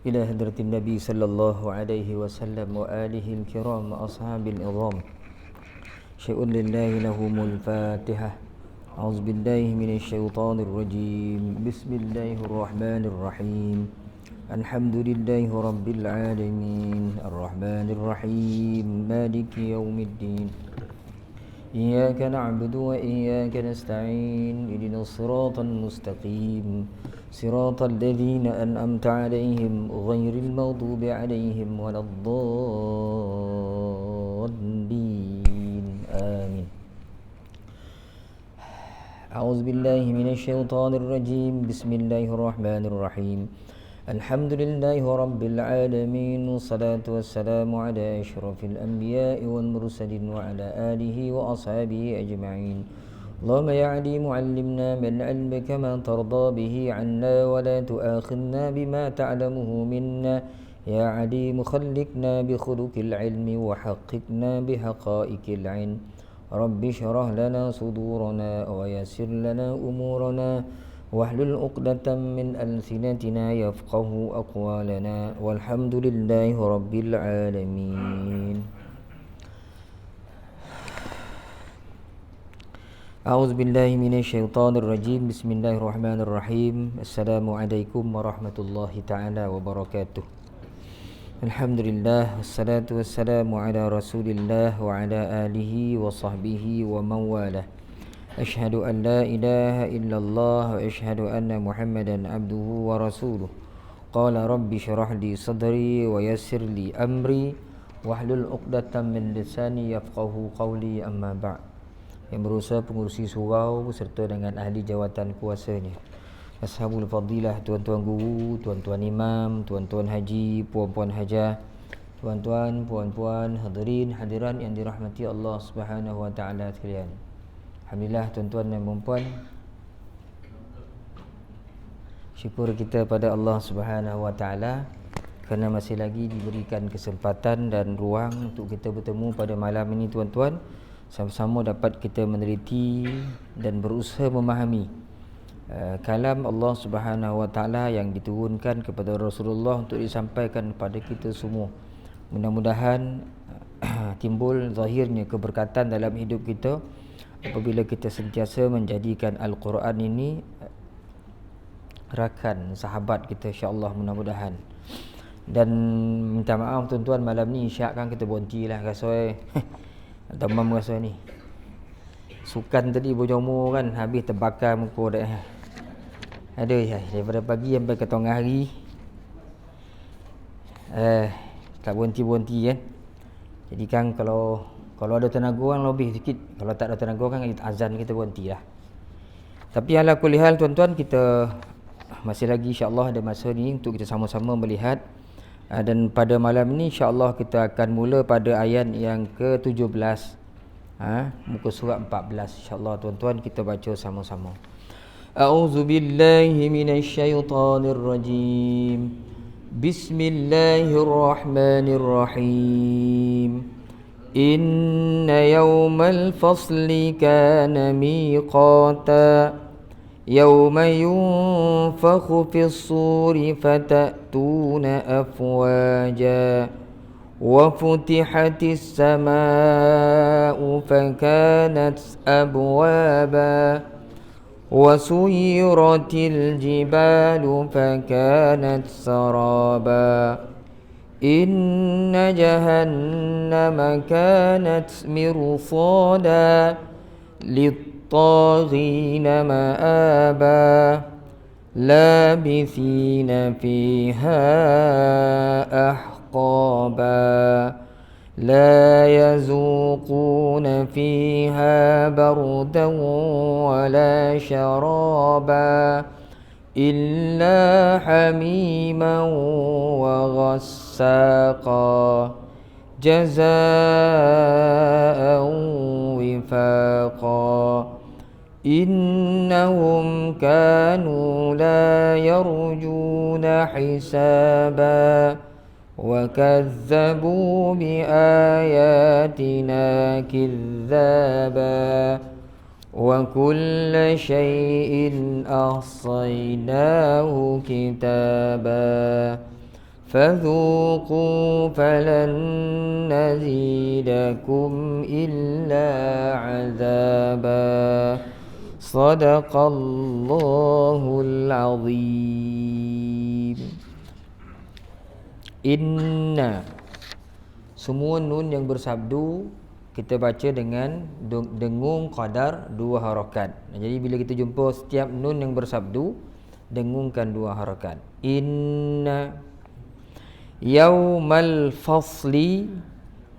إلى حضرة النبي صلى الله عليه وسلم وآله الكرام وأصحاب العظام. شيء لله لهم الفاتحة. أعوذ بالله من الشيطان الرجيم. بسم الله الرحمن الرحيم. الحمد لله رب العالمين الرحمن الرحيم مالك يوم الدين. إياك نعبد وإياك نستعين اهدنا الصراط المستقيم صراط الذين أنعمت عليهم غير المغضوب عليهم ولا الضالين آمين. أعوذ بالله من الشيطان الرجيم. بسم الله الرحمن الرحيم. الحمد لله رب العالمين والصلاة والسلام على أشرف الأنبياء والمرسلين وعلى آله وأصحابه أجمعين. اللهم يا عليم علمنا من علمك ما ترضى به عنا ولا تؤاخذنا بما تعلمه منا. يا عليم خلقنا بخلق العلم وحققنا بحقائق العلم. رب اشرح لنا صدورنا ويسر لنا أمورنا واحلل عقدة من ألسنتنا يفقه أقوالنا والحمد لله رب العالمين. أعوذ بالله من الشيطان الرجيم. بسم الله الرحمن الرحيم. السلام عليكم ورحمة الله تعالى وبركاته. الحمد لله والصلاة والسلام على رسول الله وعلى آله وصحبه ومن والاه. أشهد أن لا إله إلا الله وأشهد أن محمدا عبده ورسوله. قال رب اشرح لي صدري ويسر لي أمري واحلل عقدة من لساني يفقه قولي. أما بعد. Yang berusaha pengurusi surau serta dengan ahli jawatan kuasanya, ashabul fadilah, tuan-tuan guru, tuan-tuan imam, tuan-tuan haji, puan-puan hajah, tuan-tuan, puan-puan, hadirin, hadiran yang dirahmati Allah Subhanahu wa taala sekalian. Alhamdulillah tuan-tuan dan puan-puan, syukur kita pada Allah Subhanahu wa taala kerana masih lagi diberikan kesempatan dan ruang untuk kita bertemu pada malam ini tuan-tuan. Sama-sama dapat kita meneliti dan berusaha memahami kalam Allah Subhanahu wa taala yang diturunkan kepada Rasulullah untuk disampaikan kepada kita semua. Mudah-mudahan timbul zahirnya keberkatan dalam hidup kita apabila kita sentiasa menjadikan Al-Quran ini rakan sahabat kita, insya-Allah, mudah-mudahan. Dan minta maaf tuan-tuan, malam ni isyak kan kita berhentilah rasa demam rasa ni. Sukan tadi berjemur kan, habis terbakar muka dah. Ada daripada pagi sampai ke tengah hari. Tak berhenti-berhenti kan. Jadi kan kalau ada tenaga kan lebih sikit, kalau tak ada tenaga kan azan kita berhentilah. Tapi ala kulli hal tuan-tuan, kita masih lagi insya-Allah ada masa ni untuk kita sama-sama melihat. Dan pada malam ini insya-Allah kita akan mula pada ayat yang ke-17, muka surat 14 insya-Allah tuan-tuan, kita baca sama-sama. A'udzu billahi minasyaitonir rajim. Bismillahirrahmanirrahim. Inna yawmal fasli kana miqata. يوم ينفخ في الصور فتأتون أفواجا وفتحت السماء فكانت أبوابا وسيرت الجبال فكانت سرابا إن جهنم كانت مرصادا للطاغين مآبا لابثين فيها أحقابا لا يذوقون فيها بردا ولا شرابا إلا حميما وغساقا جزاء وفاقا إنهم كانوا لا يرجون حسابا وكذبوا بآياتنا كذابا وكل شيء أحصيناه كتابا فذوقوا فلن نزيدكم إلا عذابا صدق الله العظيم. Inna, semua nun yang bersabdu kita baca dengan dengung qadar 2 harakat. Jadi bila kita jumpa setiap nun yang bersabdu, dengungkan 2 harakat. Inna yaumal fasli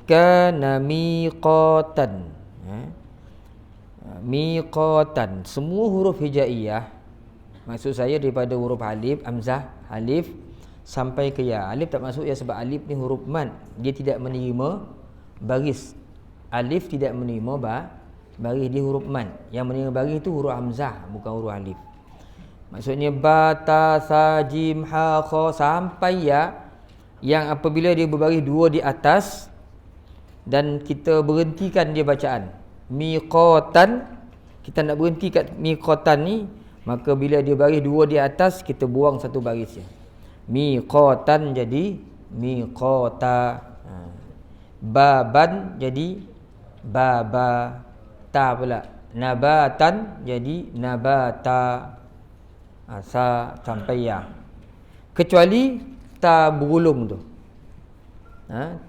kana miqatan. Miqatan, semua huruf hijaiyah, maksud saya daripada huruf alif, hamzah, alif sampai ke ya. Alif tak masuk ya sebab alif ni huruf mad, dia tidak menerima baris. Alif tidak menerima baris, dia huruf mad. Yang menerima baris tu huruf hamzah, bukan huruf alif. Maksudnya ba, ta, sa, jim, ha, kha sampai ya, yang apabila dia berbaris 2 di atas dan kita berhentikan dia bacaan miqatan, kita nak berhenti kat miqatan ni, maka bila dia baris 2 di atas, kita buang 1 baris je. Miqatan jadi miqata. Baban jadi baba. Ta pula. Nabatan jadi nabata. Sa sampai ya. Kecuali ta bergulung tu.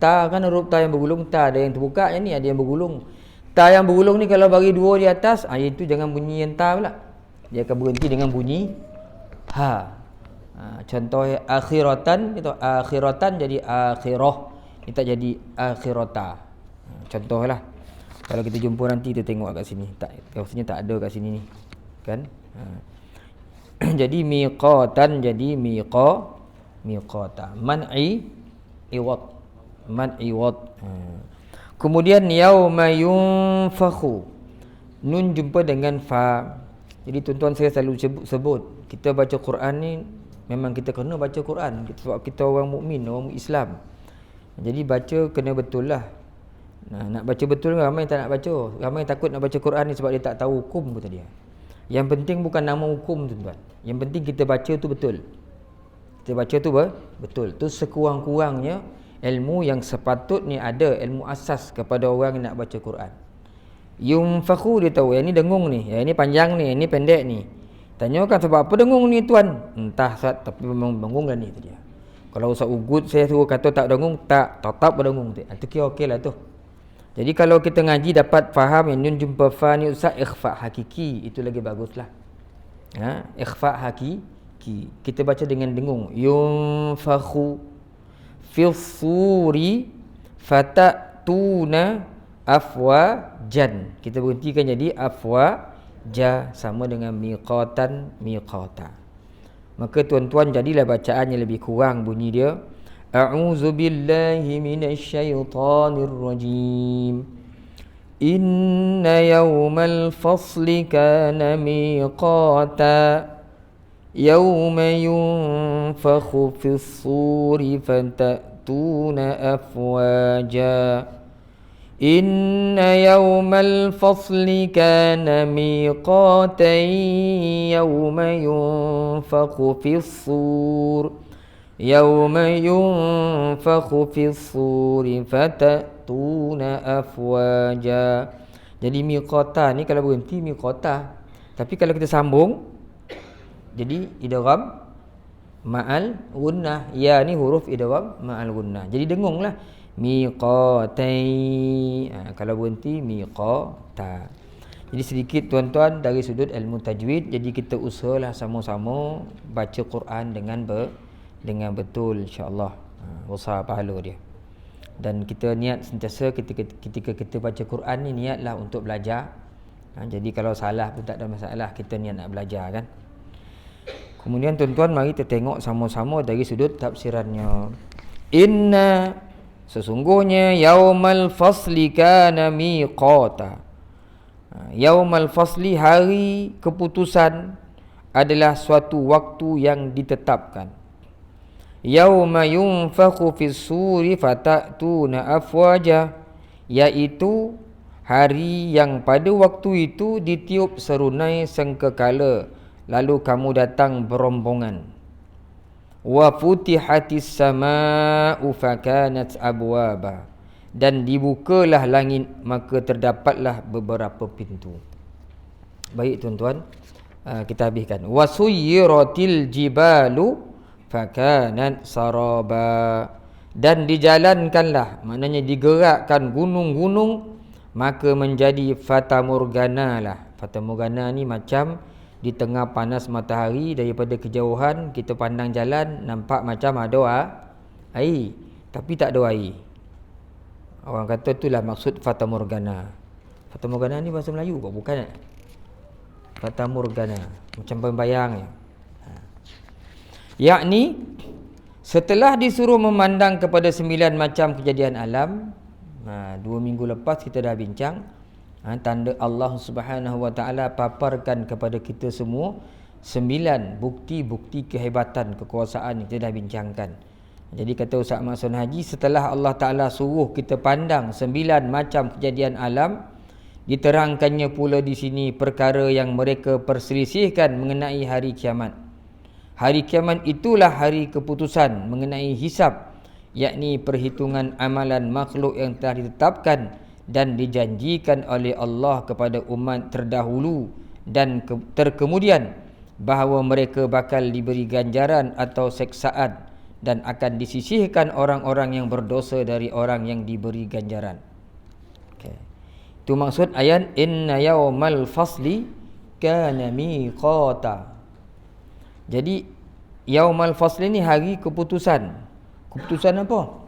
Ta kan huruf ta yang bergulung, ta ada yang terbuka, yang ni ada yang bergulung. Ta yang bergulung ni kalau bagi 2 di atas, itu jangan bunyi yang ta pula. Dia akan berhenti dengan bunyi ha. Contoh akhiratan, itu akhiratan jadi akhirah. Dia tak jadi akhirata. Contohlah. Kalau kita jumpa nanti kita tengok kat sini. Tak, maksudnya tak ada kat sini ni. Kan? Jadi miqatan jadi miqata. Man'i iwad. Kemudian yauma yunfakhu, nun jumpa dengan fa. Jadi tuan-tuan, saya selalu sebut, kita baca Quran ni memang kita kena baca Quran sebab kita orang mukmin, orang Islam. Jadi baca kena betul lah. Nak baca betul, ramai tak nak baca. Ramai takut nak baca Quran ni sebab dia tak tahu hukum kata dia. Yang penting bukan nama hukum tuan-tuan. Yang penting kita baca tu betul. Kita baca tu betul. Tu sekurang-kurangnya ilmu yang sepatutnya ada, ilmu asas kepada orang yang nak baca Quran. Yunfakhu, dia tahu yang ni dengung ni, yang ni panjang ni, yang ni pendek ni. Tanyakan sebab apa dengung ni tuan? Entah Ustaz, tapi memang dengung lah ni tu dia. Kalau Ustaz ugut saya suruh kata tak dengung, tak, tetap berdengung tu. Itu kira okey lah tu. Jadi kalau kita ngaji dapat faham yang nun jumpa fa ni Ustaz ikhfa hakiki, itu lagi baguslah. Ikhfa hakiki. Kita baca dengan dengung. Yunfakhu fil suri fatatuna afwajan. Kita berhentikan jadi afwaja, sama dengan miqatan, miqata. Maka tuan-tuan jadilah bacaannya lebih kurang bunyi dia. A'udzu billahi minasyaitonir rajim. Inna yawmal fasli kana miqata. Yawma yunfakhu fis suri fatatuna afwaja. Inna yawmal fasli kana miqatan. Yawma yunfakhu fis sur. Yawma yunfakhu fis suri fatatuna afwaja. Jadi miqata ni kalau berhenti miqata. Tapi kalau kita sambung jadi idgham ma'al gunnah. Ya ni huruf idgham ma'al gunnah. Jadi dengunglah miqatai. Kalau berhenti miqata. Jadi sedikit tuan-tuan dari sudut ilmu tajwid. Jadi kita usahalah sama-sama baca Quran dengan betul, insya-Allah. Besar pahala dia. Dan kita niat sentiasa ketika kita baca Quran ni, niatlah untuk belajar. Jadi kalau salah pun tak ada masalah, kita niat nak belajar kan. Kemudian tuan-tuan, mari kita tengok sama-sama dari sudut tafsirannya. Inna, sesungguhnya yaumal fasli kana miqata. Yaumal fasli, hari keputusan, adalah suatu waktu yang ditetapkan. Yauma yunfakhu fis suri fatatuna afwaja, iaitu hari yang pada waktu itu ditiup serunai sangkakala, lalu kamu datang berombongan. wa futihatis samaa'u fakanat abwaba, dan dibukalah langit maka terdapatlah beberapa pintu. Baik tuan-tuan, kita habiskan. Wasuyiratil jibalu fakanat saraba, dan dijalankanlah, maknanya digerakkan gunung-gunung maka menjadi fatamorgana lah. Fatamorgana ni macam di tengah panas matahari, daripada kejauhan kita pandang jalan nampak macam ada air, tapi tak ada air. Orang kata itulah maksud fatamorgana. Fatamorgana ni bahasa Melayu kok, bukan? Fatamorgana macam bayang. Yakni setelah disuruh memandang kepada 9 macam kejadian alam, 2 minggu lepas kita dah bincang, tanda Allah Subhanahu Wa Taala paparkan kepada kita semua 9 bukti-bukti kehebatan kekuasaan, kita dah bincangkan. Jadi kata Ustaz Maksud Haji, setelah Allah Ta'ala suruh kita pandang 9 macam kejadian alam, diterangkannya pula di sini perkara yang mereka perselisihkan mengenai hari kiamat. Hari kiamat itulah hari keputusan mengenai hisab, yakni perhitungan amalan makhluk yang telah ditetapkan dan dijanjikan oleh Allah kepada umat terdahulu dan terkemudian, bahawa mereka bakal diberi ganjaran atau seksaan, dan akan disisihkan orang-orang yang berdosa dari orang yang diberi ganjaran. Okay. Itu maksud ayat inna yaumal fasli kana miqata. Jadi yaumal fasli ni hari keputusan. Keputusan apa?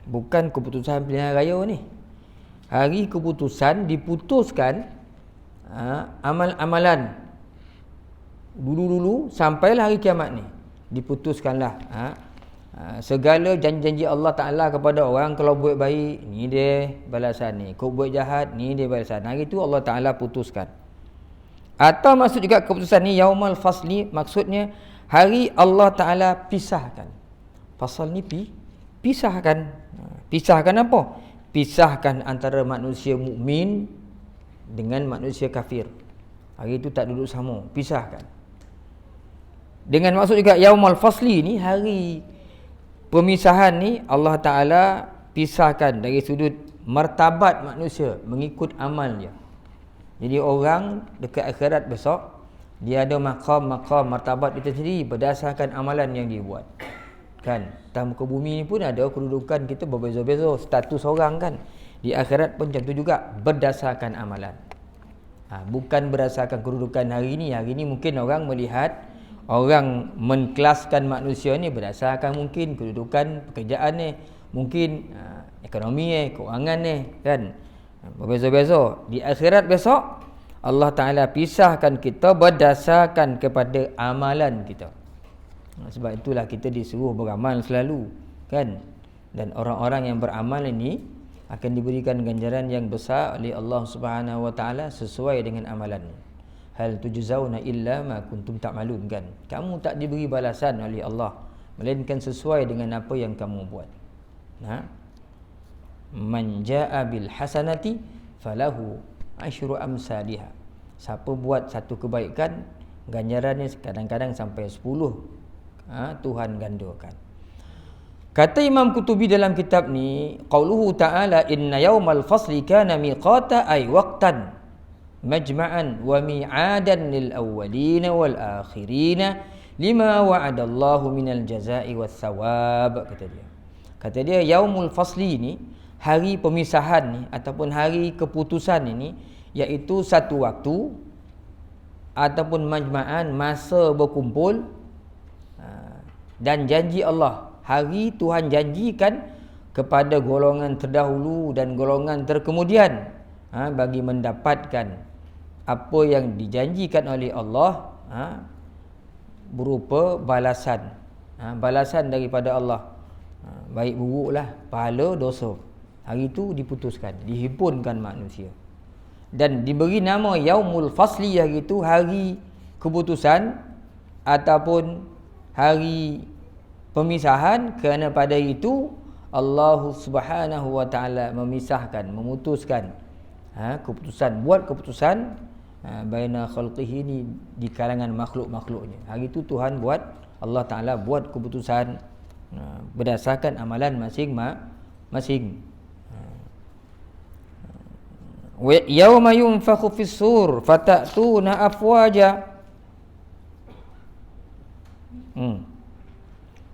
Bukan keputusan pilihan raya ni. Hari keputusan, diputuskan amal-amalan dulu-dulu sampailah hari kiamat ni. Diputuskanlah segala janji-janji Allah Ta'ala kepada orang. Kalau buat baik, ni dia balasan ni. Kau buat jahat, ni dia balasan. Hari tu Allah Ta'ala putuskan. Atau maksud juga keputusan ni yaumal fasli, maksudnya hari Allah Ta'ala pisahkan. Fasal ni pisahkan. Pisahkan apa? Pisahkan antara manusia mukmin dengan manusia kafir. Hari itu tak duduk sama, pisahkan. Dengan maksud juga yaumal fasli ni, hari pemisahan ni Allah Ta'ala pisahkan dari sudut martabat manusia mengikut amalnya. Jadi orang dekat akhirat besok, dia ada maqam martabat kita sendiri berdasarkan amalan yang dia buat. Kan? Atas muka bumi ni pun ada kedudukan kita berbeza-beza, status orang kan. Di akhirat pun macam tu juga, berdasarkan amalan. Bukan berdasarkan kedudukan hari ni. Hari ni mungkin orang melihat, orang mengkelaskan manusia ni berdasarkan mungkin kedudukan pekerjaan ni, mungkin ekonomi keuangan ni kan. Berbeza-beza. Di akhirat besok Allah Ta'ala pisahkan kita berdasarkan kepada amalan kita. Sebab itulah kita disuruh beramal selalu kan. Dan orang-orang yang beramal ini akan diberikan ganjaran yang besar oleh Allah Subhanahu Wa Ta'ala sesuai dengan amalan. Hal tujzauna illa ma kuntum ta'malun kan. Kamu tak diberi balasan oleh Allah melainkan sesuai dengan apa yang kamu buat. Man jaa bil hasanati falahu asyru amsalihha. Siapa buat satu kebaikan, ganjarannya kadang-kadang sampai 10 Tuhan gandakan. Kata Imam Qutubi dalam kitab ni, qauluhu ta'ala inna yaumal fasli kana miqata ay waqtan majma'an wa mi'adan lil awwalina wal akhirina lima wa'adallahu minal jazaa'i was thawab. Kata dia yaumul fasli ni, hari pemisahan ni ataupun hari keputusan ini, iaitu satu waktu ataupun majma'an, masa berkumpul, dan janji Allah, hari Tuhan janjikan kepada golongan terdahulu dan golongan terkemudian bagi mendapatkan apa yang dijanjikan oleh Allah berupa balasan. Balasan daripada Allah, baik buruklah, pahala, dosa. Hari itu diputuskan, dihimpunkan manusia dan diberi nama yaumul fasli. Hari itu hari keputusan ataupun hari pemisahan, kerana pada itu Allah Subhanahu Wa Ta'ala memisahkan, memutuskan keputusan, buat keputusan baina khalqihi ni, di kalangan makhluk-makhluknya. Hari itu Tuhan buat Allah Ta'ala buat keputusan berdasarkan amalan masing-masing. Yauma yunfakhu fis-sur fatatuna afwaja.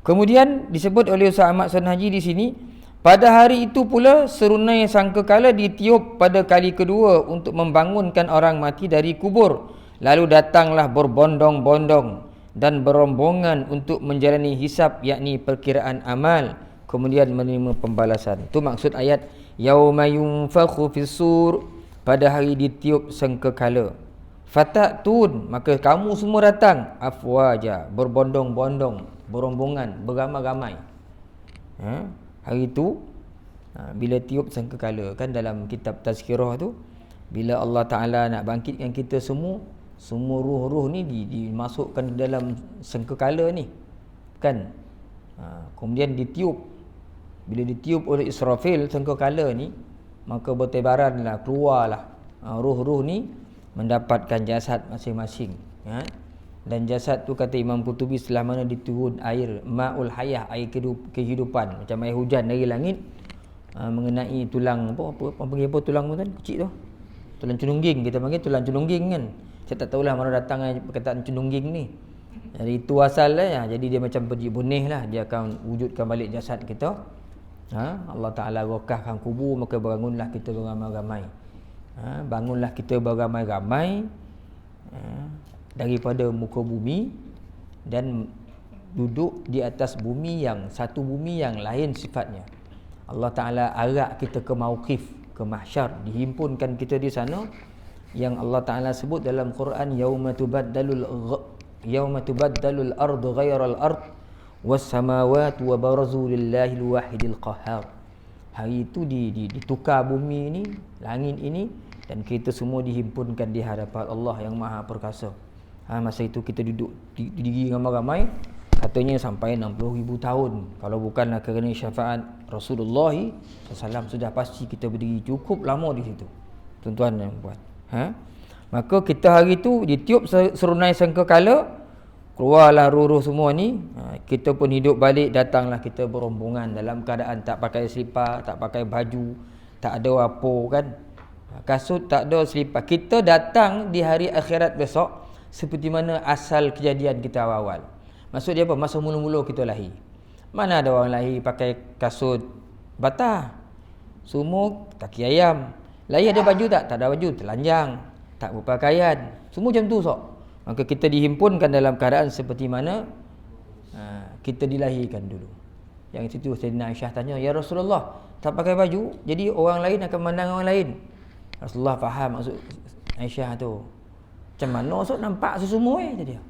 Kemudian disebut oleh Ustaz Ahmad Sunaji di sini, pada hari itu pula serunai sangkakala ditiup pada kali kedua untuk membangunkan orang mati dari kubur. Lalu datanglah berbondong-bondong dan berombongan untuk menjalani hisab, yakni perkiraan amal, kemudian menerima pembalasan. Itu maksud ayat yauma yunfakhu fis-sur, pada hari ditiup sangkakala. Fatatun, maka kamu semua datang, afwaja, berbondong-bondong, berombongan, beramai-ramai. Hari itu bila tiup sangkakala, kan dalam kitab Tazkirah tu, bila Allah Ta'ala nak bangkitkan kita semua ruh-ruh ni dimasukkan dalam sangkakala ni, kan. Kemudian ditiup. Bila ditiup oleh Israfil sangkakala ni, maka bertebaranlah, keluarlah ruh-ruh ni mendapatkan jasad masing-masing. Dan jasad tu kata Imam Qurtubi, setelah mana diturun air ma'ul hayah, air kehidupan, macam air hujan dari langit, mengenai tulang apa panggil apa tulang tu kan, kecil tu, tulang cunungging, kita panggil tulang cunungging kan. Saya tak tahulah mana datang perkataan cunungging ni. Dari itu asalnya, jadi dia macam biji benih lah, dia akan wujudkan balik jasad kita. Allah Ta'ala rokahkan kubur, maka bangunlah kita beramai-ramai. Bangunlah kita beramai-ramai daripada muka bumi dan duduk di atas bumi yang satu bumi yang lain sifatnya. Allah Ta'ala arak kita ke mauqif, ke mahsyar, dihimpunkan kita di sana, yang Allah Ta'ala sebut dalam Quran, yauma tubaddalul ardu ghairal ard was samawati wa barazu lillahil wahidil qahhar. Hari itu ditukar bumi ini, langit ini, dan kita semua dihimpunkan di hadapan Allah yang Maha Perkasa. Masa itu kita duduk diri ramai-ramai, katanya sampai 60,000 tahun. Kalau bukanlah kerana syafaat Rasulullah SAW, sudah pasti kita berdiri cukup lama di situ, tuan-tuan dan puan. Maka kita hari itu ditiup serunai sangkakala, keluarlah ruh-ruh semua ni. Kita pun hidup balik, datanglah kita berombongan dalam keadaan tak pakai selipar, tak pakai baju, tak ada apa kan, kasut tak ada, selipar. Kita datang di hari akhirat besok seperti mana asal kejadian kita awal. Maksud dia apa? Masa mula-mula kita lahir, mana ada orang lahir pakai kasut batah, semua kaki ayam. Lahir ada baju tak? Tak ada baju, telanjang, tak berpakaian, semua macam tu sok. Maka kita dihimpunkan dalam keadaan seperti mana kita dilahirkan dulu. Yang itu Sayyidina Aisyah tanya, ya Rasulullah, tak pakai baju, jadi orang lain akan memandang orang lain. Rasulullah faham maksud Aisyah tu. Macam mana sok nampak semua dia.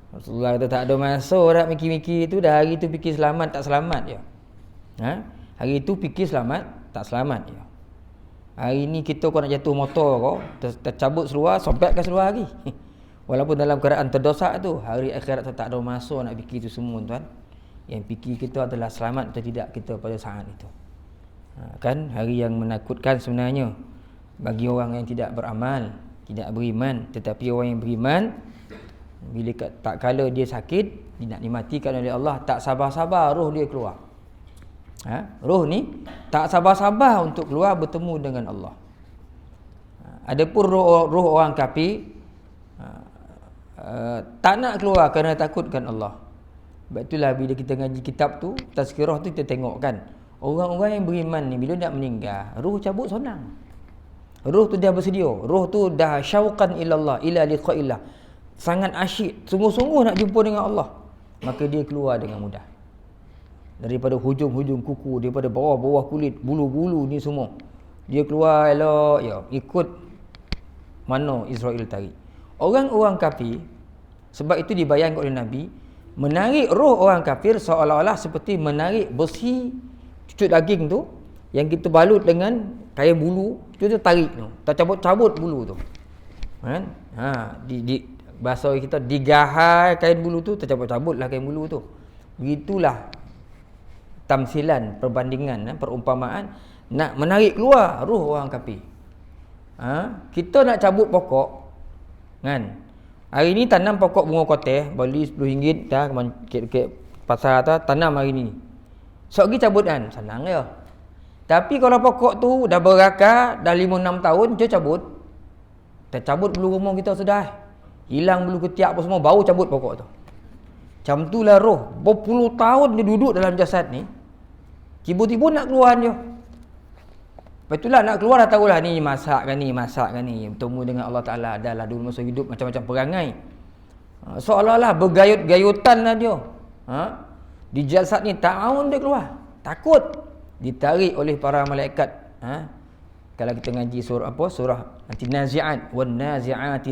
Rasulullah kata tak ada masa nak mikir-mikir tu, dah hari tu fikir selamat tak selamat dia. Hari tu fikir selamat tak selamat dia. Hari ni kita kau nak jatuh motor kau, tercabut seluar, sobekkan seluar lagi. Walaupun dalam keadaan terdosak tu, hari akhirat tu tak ada masa nak fikir tu semua tuan. Yang fikir kita adalah selamat atau tidak kita pada saat itu. Kan hari yang menakutkan sebenarnya bagi orang yang tidak beramal, tidak beriman. Tetapi orang yang beriman, bila tak kala dia sakit, dia nak dimatikan oleh Allah, tak sabar-sabar roh dia keluar. Roh ni tak sabar-sabar untuk keluar bertemu dengan Allah. Adapun roh orang kafir tak nak keluar kerana takutkan Allah. Sebab itulah bila kita ngaji kitab tu, Tazkirah tu, kita tengok kan, orang-orang yang beriman ni bila nak meninggal, roh cabut senang. Roh tu dah bersedia, roh tu dah syauqan ilallah, ila liqa'illah, sangat asyik, sungguh-sungguh nak jumpa dengan Allah, maka dia keluar dengan mudah. Daripada hujung-hujung kuku, daripada bawah-bawah kulit, bulu-bulu ni semua, dia keluar elok, ya, ikut mana Israel tarik. Orang-orang kafir, sebab itu dibayangkan oleh Nabi, menarik roh orang kafir seolah-olah seperti menarik besi cucut daging tu, yang kita balut dengan kain bulu, kita tarik tu, tercabut-cabut bulu tu. Kan? Bahasa kita digahai kain bulu tu, tercabut-cabutlah kain bulu tu. Begitulah tamsilan, perbandingan, perumpamaan nak menarik keluar roh orang kafir. Kita nak cabut pokok, kan? Hari ni tanam pokok bunga koteh, beli RM10 dah ke pasar atas, tanam hari ni. Sok pergi cabut kan, senang je. Tapi kalau pokok tu dah berakar, dah 5-6 tahun, je cabut. Kita cabut bulu rumah kita sudah. Hilang bulu ketiak apa semua, baru cabut pokok tu. Macam tu lah roh. Berpuluh tahun dia duduk dalam jasad ni. Tiba-tiba nak keluar dia. Lepas itulah nak keluar dah tahulah ni masak kan ni. Bertemu dengan Allah Ta'ala. Adalah dulu masa hidup macam-macam perangai. Seolah-olah bergayut-gayutan lah dia. Di jasad ni tak mahu dia keluar. Takut. Ditarik oleh para malaikat. Kalau kita ngaji surah apa? Surah An-Nazi'at. Wan-Nazi'ati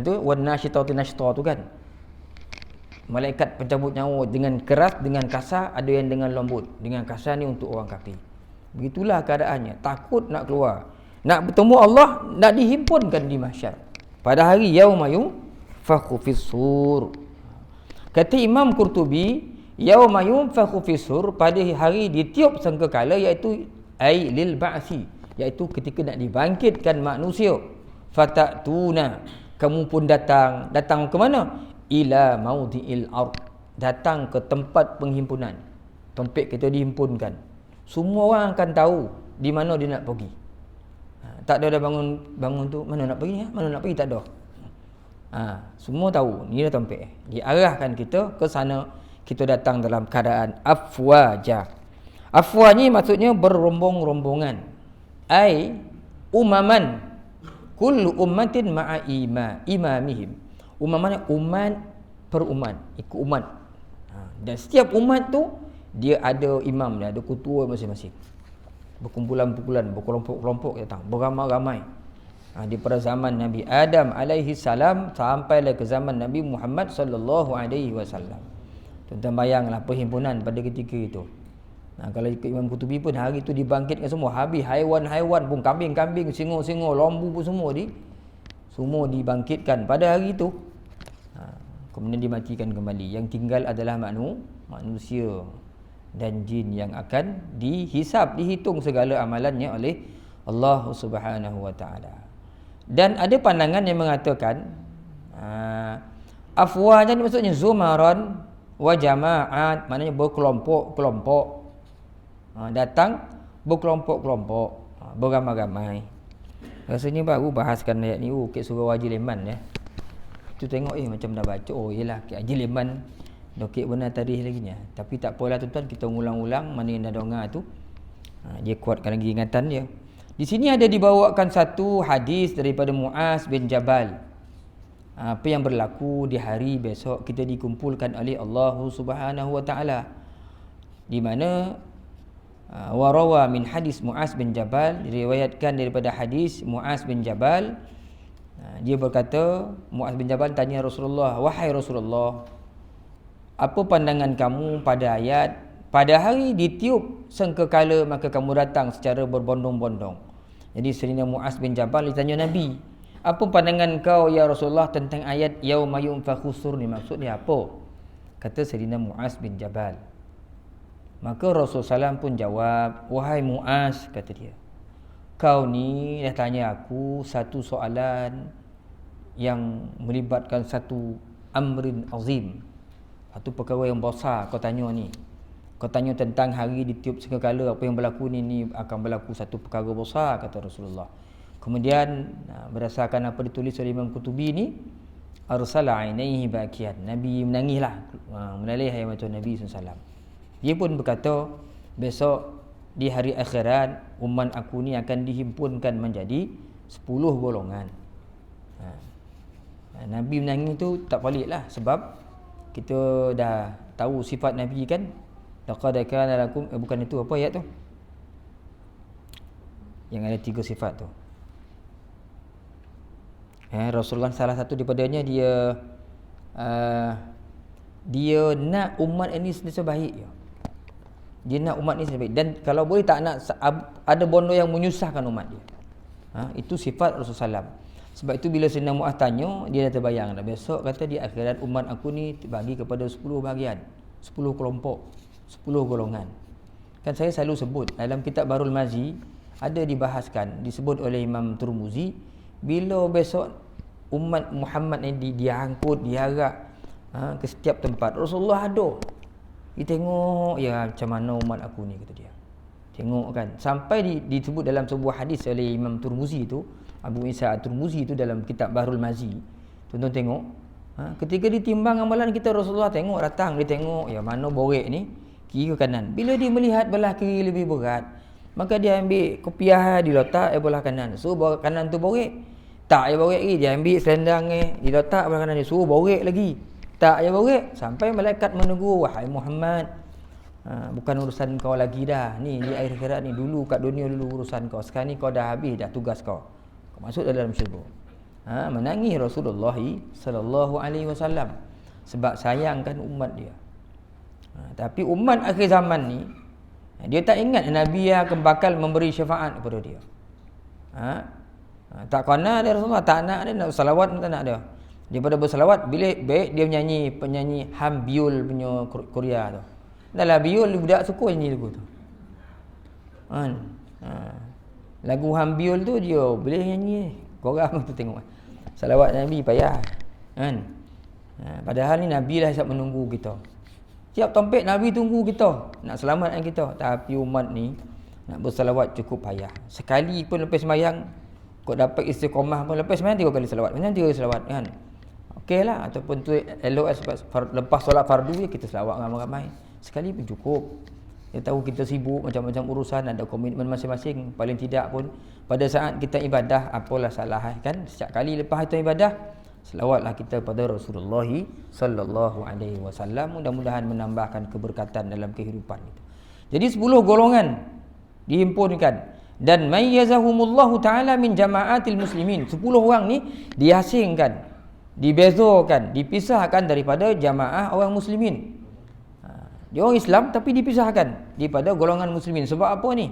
wan-Nashitati nashta tu kan. Malaikat pencabut nyawa dengan keras, dengan kasar. Ada yang dengan lembut. Dengan kasar ni untuk orang kafir. Begitulah keadaannya. Takut nak keluar. Nak bertemu Allah, nak dihimpunkan di mahsyar. Pada hari yauma yunfakhu fis-sur. Kata Imam Qurtubi, yauma yunfakhu fis-sur, pada hari ditiup sangkakala, iaitu ai lil ba'si, iaitu ketika nak dibangkitkan manusia. Fatatuna, kamu pun datang ke mana? Ila maudhi'il ard, datang ke tempat penghimpunan. Tempat kita dihimpunkan. Semua orang akan tahu di mana dia nak pergi. Tak ada dah bangun tu, mana nak pergi? Mana nak pergi tak ada. Semua tahu ni dah tempat. Diarahkan kita ke sana, kita datang dalam keadaan afwaja. Afwaj ni maksudnya berombong-rombongan. Ai umaman, kullu ummatin ma'a imamihim. Umaman, umat per umat, ikut umat. Dan setiap umat tu dia ada imam dia, ada ketua masing-masing. Berkumpulan-kumpulan, berkelompok-kelompok datang, beramai-ramai. Di pada zaman Nabi Adam alaihi salam sampailah ke zaman Nabi Muhammad sallallahu alaihi wasallam. Tuan-tuan bayanglah perhimpunan pada ketika itu. Kalau ikut Imam Qurtubi pun hari itu dibangkitkan semua, habis haiwan-haiwan pun, kambing-kambing, singa-singa, lembu pun semua dibangkitkan pada hari itu. Kemudian dimatikan kembali. Yang tinggal adalah manusia dan jin yang akan dihisap, dihitung segala amalannya oleh Allah Subhanahu wa taala. Dan ada pandangan yang mengatakan afwajan ni maksudnya zumaran wa jama'at, maknanya berkelompok-kelompok. Datang berkelompok-kelompok, beramai-ramai. Rasanya baru bahaskan ayat ni, Kek Surah Haji Leman ya. Tu tengok macam dah baca, yelah Kek Haji Leman dokek benar tarikh lagi ni. Tapi tak apalah tuan-tuan, kita ulang-ulang mana yang dah dengar tu. Dia kuatkan lagi ingatan dia. Di sini ada dibawakan satu hadis daripada Muaz bin Jabal. Apa yang berlaku di hari besok kita dikumpulkan oleh Allah Subhanahu wa taala. Di mana warawa min hadis Muaz bin Jabal, diriwayatkan daripada hadis Muaz bin Jabal. Dia berkata, Muaz bin Jabal tanya Rasulullah, wahai Rasulullah, apa pandangan kamu pada ayat pada hari ditiup sangkakala maka kamu datang secara berbondong-bondong? Jadi Sayyidina Muaz bin Jabal ditanya Nabi, apa pandangan kau ya Rasulullah tentang ayat yauma yunfakhu sur ni, maksudnya apa? Kata Sayyidina Muaz bin Jabal. Maka Rasulullah SAW pun jawab, wahai Muaz, kata dia, kau ni dah tanya aku satu soalan yang melibatkan satu amrin azim, satu perkara yang besar kau tanya ni. Kau tanya tentang hari ditiup sangkakala, apa yang berlaku ni akan berlaku satu perkara besar, kata Rasulullah. Kemudian berdasarkan apa ditulis oleh Imam Qurtubi ni, arsala ainaihi bakian, Nabi menangislah, menalih air mata Nabi SAW. Dia pun berkata, besok di hari akhirat umat aku ni akan dihimpunkan menjadi 10 golongan. Nabi menangis tu tak pelik lah, sebab kita dah tahu sifat Nabi kan. Laqad kana lakum, bukan itu apa ayat tu yang ada 3 sifat tu. Rasulullah salah satu daripadanya dia nak umat ini sentiasa baik. Dia nak umat ini sentiasa baik, dan kalau boleh tak nak ada bondo yang menyusahkan umat dia. Itu sifat Rasulullah SAW. Sebab itu bila Sayyidina Muaz tanya, dia dah terbayang dah, besok kata di akhirat umat aku ni bagi kepada 10 bahagian, 10 kelompok, 10 golongan. Kan saya selalu sebut dalam kitab Barul Mazi ada dibahaskan, disebut oleh Imam Tirmizi, bila besok umat Muhammad ni diangkut, diharap ke setiap tempat. Rasulullah ada. Dia tengok, ya macam mana umat aku ni, kata dia. Tengok kan. Sampai disebut dalam sebuah hadis oleh Imam Turmuzi tu, Abu Isa At-Turmuzi tu dalam kitab Bahrul Mazi. Tuan-tuan tengok, ketika ditimbang amalan kita, Rasulullah tengok, datang dia tengok, ya mana borek ni, kiri ke kanan. Bila dia melihat belah kiri lebih berat, maka dia ambil kopiah diletak belah kanan. So belah kanan tu borek, tak dia borek lagi, dia ambil selendang diletak belah kanan dia, suruh borek lagi, tak dia borek, sampai malaikat menegur, wahai Muhammad, bukan urusan kau lagi dah. Ni di akhirat ni, dulu kat dunia dulu urusan kau, sekarang ni kau dah habis dah tugas kau masuk dalam syurga. Menangis Rasulullah sallallahu alaihi wasallam sebab sayangkan umat dia. Tapi umat akhir zaman ni, dia tak ingat Nabi akan bakal memberi syafaat kepada dia. Tak kena dia Rasulullah, tak nak dia, nak salawat pun tak nak dia. Daripada bersalawat, bila baik dia penyanyi Hambiul punya Korea tu. Dahlah biul budak suka nyanyi lagu tu. Lagu Hambiul tu dia boleh nyanyi. Korang tu tengok. Salawat Nabi payah. Padahal ni Nabi lah siap menunggu kita. Siap tompek Nabi tunggu kita, nak selamatkan kita. Tapi umat ni nak bersalawat cukup payah. Sekali pun lepas sembahyang, kau dapat istiqamah pun lepas sembahyang 3 kali salawat. Macam 3 salawat kan. Okey lah. Ataupun tu LOS lepas solat fardu kita salawat ramai-ramai. Sekali pun cukup. Dia tahu kita sibuk macam-macam urusan, ada komitmen masing-masing. Paling tidak pun pada saat kita ibadah, apalah salah kan. Setiap kali lepas itu ibadah, selawatlah kita pada Rasulullah sallallahu alaihi wasallam. Mudah-mudahan menambahkan keberkatan dalam kehidupan kita. Jadi 10 golongan dihimpunkan, dan mayyazahumullahu taala min jama'atil muslimin. 10 orang ni diasingkan, dibezakan, dipisahkan daripada jamaah orang muslimin. Dia orang Islam tapi dipisahkan daripada golongan muslimin. Sebab apa ni?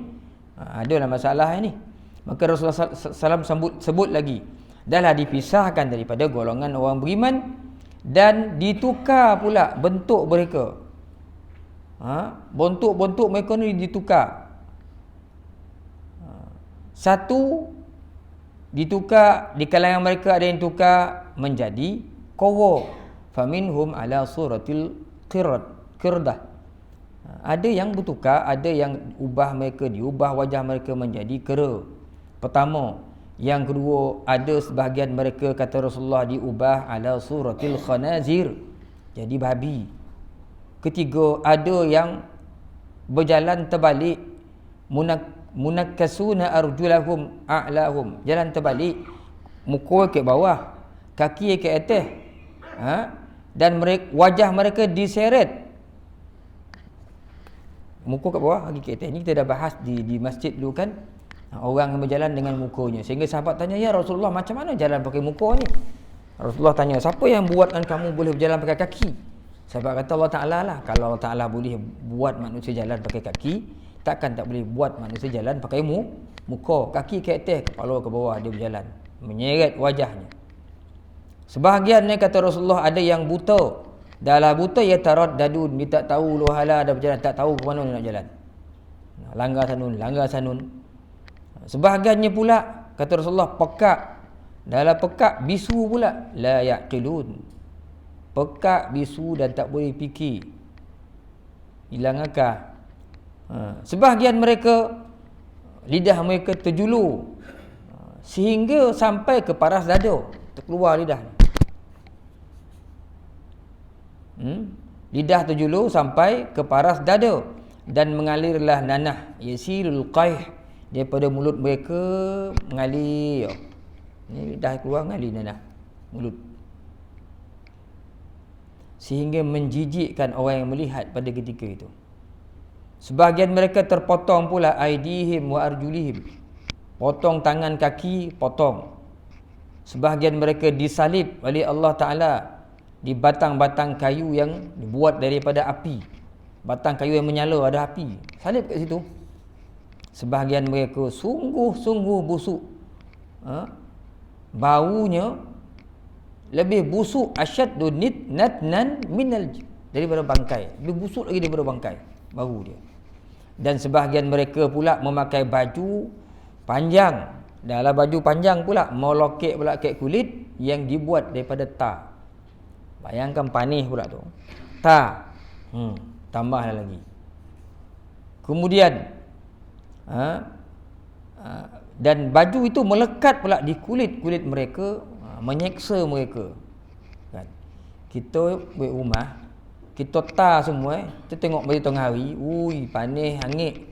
Adalah masalah ini. Maka Rasulullah SAW sebut lagi, dahlah dipisahkan daripada golongan orang beriman dan ditukar pula bentuk mereka. Bentuk mereka ni ditukar. Satu ditukar, di kalangan mereka ada yang tukar menjadi kora. Faminhum ala suratil qirdah. Ada yang bertukar, ada yang diubah wajah mereka menjadi kera. Pertama. Yang kedua, ada sebahagian mereka, kata Rasulullah, diubah ala suratil khanazir, jadi babi. Ketiga, ada yang berjalan terbalik, munakkasuna arjulahum a'lahum, jalan terbalik, muka ke bawah, kaki ke atas, dan wajah mereka diseret, muka kat bawah, kaki ke atas. Ini kita dah bahas di masjid dulu kan. Orang yang berjalan dengan mukanya, sehingga sahabat tanya, ya Rasulullah, macam mana jalan pakai muka ni? Rasulullah tanya, siapa yang buatkan kamu boleh berjalan pakai kaki? Sahabat kata, Allah Ta'ala lah. Kalau Allah Ta'ala boleh buat manusia jalan pakai kaki, takkan tak boleh buat manusia jalan pakai muka. Kaki ke atas, kepala ke bawah, dia berjalan, menyeret wajahnya. Sebahagiannya, kata Rasulullah, ada yang buta. Dalam buta, ya taraddadun, dia tak tahu luhala ada berjalan, tak tahu ke mana nak jalan. Langgar sanun. Sebahagiannya pula, kata Rasulullah, pekak. Dalam pekak, bisu pula, la yaqilun. Pekak, bisu dan tak boleh fikir. Hilang akal. Sebahagian mereka, lidah mereka terjulur sehingga sampai ke paras dada, terkeluar lidah. Lidah terjulur sampai ke paras dada, dan mengalirlah nanah, yasilul qaih, daripada mulut mereka mengalir. Ni lidah keluar mengalir nanah mulut, sehingga menjijikkan orang yang melihat pada ketika itu. Sebahagian mereka terpotong pula aidihim wa arjulihim, potong tangan kaki, potong. Sebahagian mereka disalib oleh Allah Ta'ala di batang-batang kayu yang dibuat daripada api. Batang kayu yang menyala, ada api, salib kat situ. Sebahagian mereka sungguh-sungguh busuk. Baunya lebih busuk, asyaddu natnan minal, daripada bangkai. Lebih busuk lagi daripada bangkai bau dia. Dan sebahagian mereka pula memakai baju panjang Dalam baju panjang pula, mau lokek pula kek kulit yang dibuat daripada tar. Bayangkan panih pula tu. Tar. Tambahlah lagi. Kemudian dan baju itu melekat pula di kulit-kulit mereka, menyeksa mereka. Kan? Kita buat rumah, kita tar semua, kita tengok baju tengah hari, panas, hangit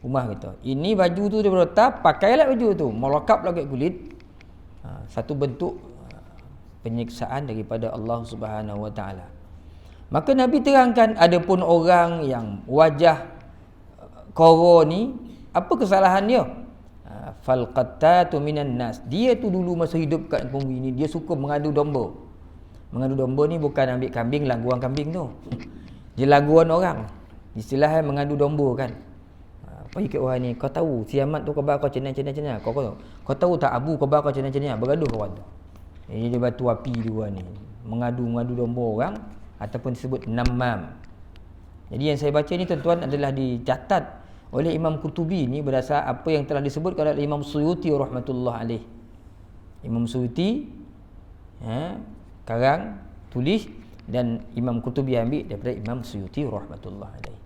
rumah kita. Ini baju tu daripada tar, pakailah baju tu, melekaplah kat kulit. Satu bentuk penyiksaan daripada Allah Subhanahu Wa Taala. Maka Nabi terangkan, adapun orang yang wajah koro ni, apa kesalahan dia? Fal qattatu minan nas. Dia tu dulu masa hidup kat bumi ni, dia suka mengadu domba. Mengadu domba ni bukan ambil kambing, laguan kambing tu. Dia laguan orang. Istilahnya mengadu domba kan. Apa ikut orang ni, kau tahu si Ahmad tu khabar kau cina. Kau tahu tak Abu khabar kau cina. Bergaduh kawan tu. Ini dia batu api dua ni. Mengadu domba orang ataupun disebut namam. Jadi yang saya baca ni tuan-tuan adalah dicatat oleh Imam Qurtubi ni berdasar apa yang telah disebutkan oleh Imam Suyuti rahmatullah alaih. Imam Suyuti karang tulis dan Imam Qurtubi ambil daripada Imam Suyuti rahmatullah alaih.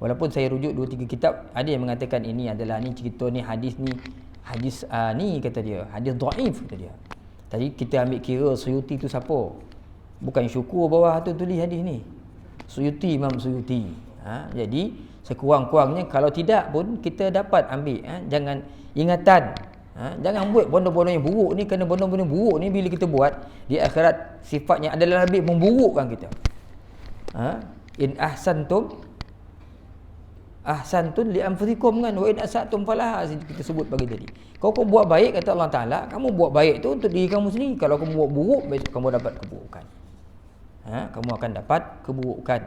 Walaupun saya rujuk 2-3 kitab, ada yang mengatakan ini adalah ni cerita ni hadis ni kata dia, hadis dhaif kata dia. Tadi kita ambil kira Suyuti tu siapa? Bukan Syukur bawah tu tulis hadis ni. Suyuti, Imam Suyuti. Jadi sekurang-kurangnya kalau tidak pun kita dapat ambil jangan ingatan. Jangan buat benda-benda yang buruk ni, kerana benda-benda buruk ni bila kita buat di akhirat sifatnya adalah lebih memburukkan kita. In ahsantum li anfusikum kan, wa in asatum falaha, kita sebut pagi tadi. Kau buat baik kata Allah Taala, kamu buat baik tu untuk diri kamu sendiri. Kalau kamu buat buruk, besok kamu dapat keburukan. Kamu akan dapat keburukan.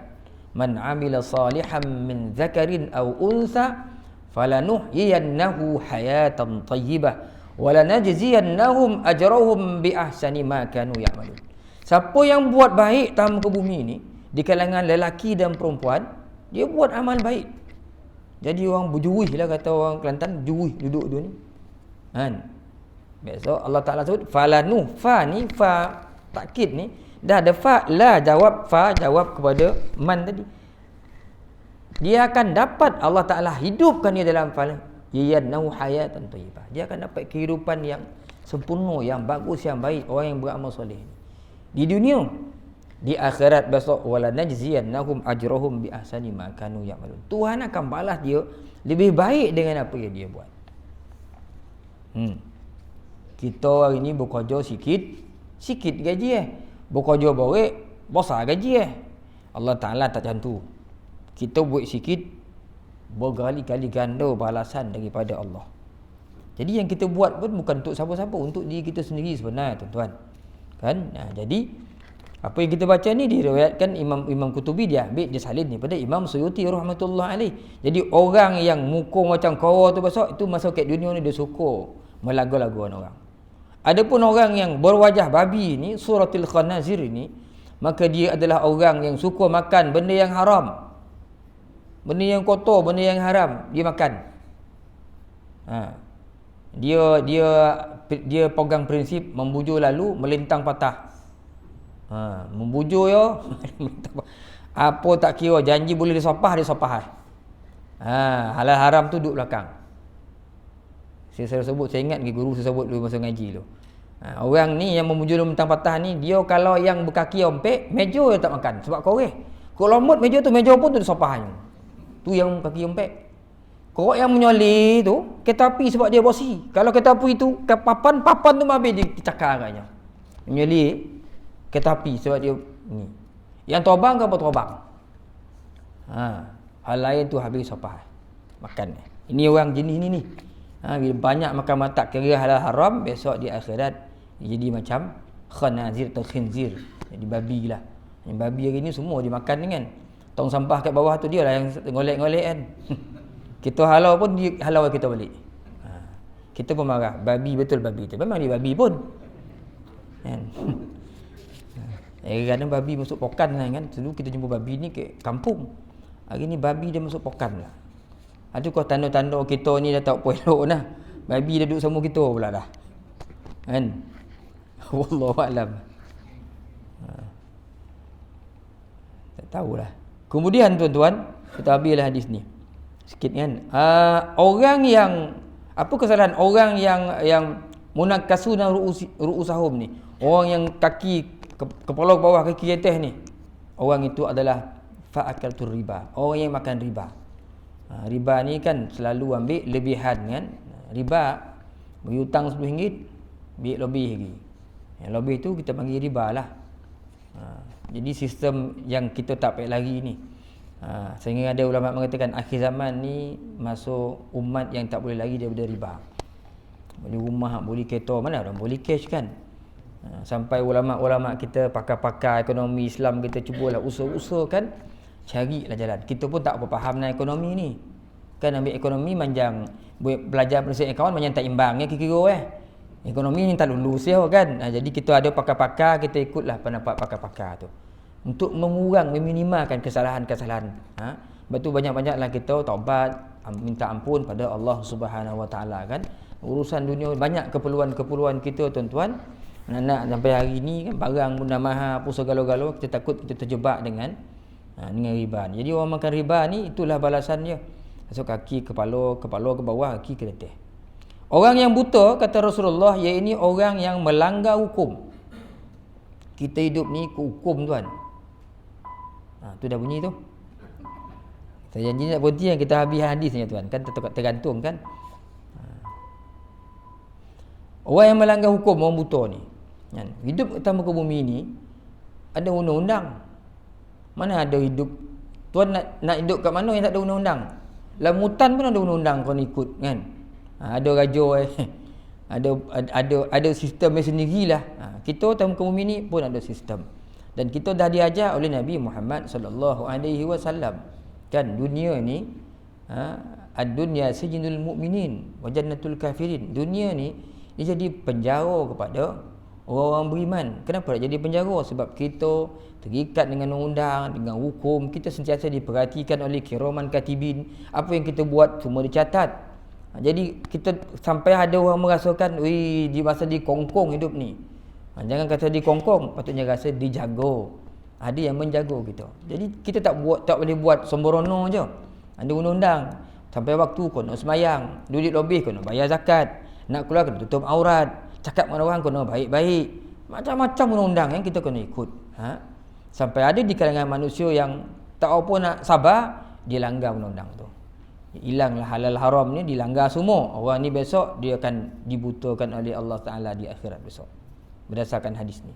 Man amila salihan min zakarin aw unsa falanuhyiyannahu hayatan thayyibah wa lanajziyannahum ajrahum bi ahsani ma kanu ya'malun. Siapa yang buat baik dalam muka bumi ni, di kalangan lelaki dan perempuan, dia buat amal baik. Jadi orang berjuih lah, kata orang Kelantan, juih duduk tu ni. Besok Allah Ta'ala sebut falanuh, fa ni, fa takkid ni dah ada fa, la jawab, fa jawab kepada man tadi. Dia akan dapat, Allah Ta'ala hidupkan dia dalam fala yayannahu hayatan thayyibah. Dia akan dapat kehidupan yang sempurna, yang bagus, yang baik, orang yang beramal soleh di dunia. Di akhirat besok wala najziyannahum ajrahum bi ahsani ma kanu ya'malun. Tuhan akan balas dia lebih baik dengan apa yang dia buat. Kita hari ni bekerja sikit gaji bekerja baik besar gaji Allah Taala tak macam tu. Kita buat sikit berkali-kali ganda balasan daripada Allah. Jadi yang kita buat pun bukan untuk siapa-siapa, untuk diri kita sendiri sebenarnya tuan-tuan. Kan? Jadi apa yang kita baca ni diriwayatkan Imam Qurtubi, dia ambil, dia salin daripada Imam Suyuti rahmatullah alaih. Jadi orang yang muka macam kau tu besok, itu masa kat dunia ni dia suka melagu-laguan orang. Adapun orang yang berwajah babi ni, suratul khanazir ni, maka dia adalah orang yang suka makan benda yang haram, benda yang kotor, benda yang haram, dia makan. Dia pegang prinsip membujur lalu melintang patah. Membujur ya. Apa tak kira, janji boleh disopah, dia sopah. Halal haram tu duduk belakang. Saya sebut, saya ingat guru saya sebut dulu masa ngaji tu. Orang ni yang membujur melintang patah ni, dia kalau yang berkaki ompek, meja dia tak makan sebab korek. Kalau lembut meja pun tu disopahnya. Tu yang kaki ompek. Kalau yang menyoli tu kereta api sebab dia bosi. Kalau kereta api tu ke papan tu habis dia cakar agaknya. Menyoli kereta api sebab dia ni. Yang terbang ke apa terbang? Hal lain tu habis sopah makan. Ini orang jenis ni. Bila banyak makan matak kira halal haram, besok di akhirat jadi macam khanazir atau khinzir. Jadi babi lah. Yang babi hari ni semua dimakan kan. Tong sampah kat bawah tu dia lah yang ngolek-ngolek kan. Kita halau pun dia halau kita balik. Kita pun marah. Babi betul babi tu. Memang dia babi pun. Kan? Kadang babi masuk pokan lah kan. Dulu kita jumpa babi ni ke kampung. Hari ni babi dia masuk pokan lah. Ada kau tanda-tanda kita ni dah tak elok dah. Babi dah duduk sama kita pula dah. Kan? Wallahu a'lam. Tak tahulah. Kemudian tuan-tuan, kita ambillah hadis ni. Sikit kan. Orang yang apa kesalahan orang yang munakkasuna ru'usahum ni. Orang yang kaki kepala ke bawah, kaki ke atas ni. Orang itu adalah fa'akaltur riba. Orang yang makan riba. Riba ni kan selalu ambil lebihan kan. Riba bagi hutang RM10, ambil lebih lagi. Yang lebih tu kita panggil riba lah. Jadi sistem yang kita tak payah lagi ni. Sehingga ada ulama mengatakan akhir zaman ni masuk umat yang tak boleh lagi daripada riba. Beli rumah, beli kereta, mana orang boleh cash kan. Sampai ulama-ulama kita, pakar-pakar ekonomi Islam kita cubalah usaha-usaha kan, carilah jalan. Kita pun tak apa faham dengan ekonomi ni. Kan ambil ekonomi manjang belajar prinsip akaun manjang tak imbang ya kira-kira Ekonomi ni tak lulus ya kan. Jadi kita ada pakar-pakar, kita ikutlah pendapat pakar-pakar tu. Untuk meminimalkan kesalahan-kesalahan. Sebab tu banyak-banyaklah kita taubat, minta ampun pada Allah Subhanahu Wa Taala kan. Urusan dunia banyak keperluan-keperluan kita tuan-tuan. Nak sampai hari ni kan barang pun dah mahal apa segala-gala, kita takut kita terjebak dengan riba ni. Jadi orang makan riba ni itulah balasannya. Masuk kaki kepala ke bawah, kaki ke atas. Orang yang buta kata Rasulullah, iaitu orang yang melanggar hukum. Kita hidup ni ke hukum tuan. Tu dah bunyi tu. Saya janji nak berhenti yang kita habis hadisnya tuan. Kan tergantung kan. Orang yang melanggar hukum, orang buta ni. Hidup atas muka bumi ni ada undang-undang. Mana ada hidup tuan nak hidup kat mana yang tak ada undang-undang? Dalam hutan pun ada undang-undang kau ikut kan. Ada raja ada sistem sendirilah. Kita atas muka bumi ni pun ada sistem. Dan kita dah diajar oleh Nabi Muhammad sallallahu alaihi wasallam kan dunia ni ad-dunya sijnul mu'minin wa jannatul kafirin. Dunia ni dia jadi penjara kepada orang-orang beriman. Kenapa nak jadi penjara? Sebab kita terikat dengan undang, dengan hukum. Kita sentiasa diperhatikan oleh kiraman katibin. Apa yang kita buat semua dicatat. Jadi kita sampai ada orang merasakan, wih, dia rasa dikongkong hidup ni. Jangan kata dikongkong, patutnya rasa dijaga. Ada yang menjaga kita. Jadi kita tak boleh buat sembrono je. Ada undang-undang. Sampai waktu kau nak semayang, duit lebih kau nak bayar zakat. Nak keluar kena tutup aurat, cakap dengan orang kena baik-baik. Macam-macam undang-undang yang kita kena ikut. Sampai ada di kalangan manusia yang tak apa nak sabar, dia langgar undang-undang tu. Hilanglah halal haram ni, dilanggar semua. Orang ni besok dia akan dibutakan oleh Allah Ta'ala di akhirat besok. Berdasarkan hadis ni.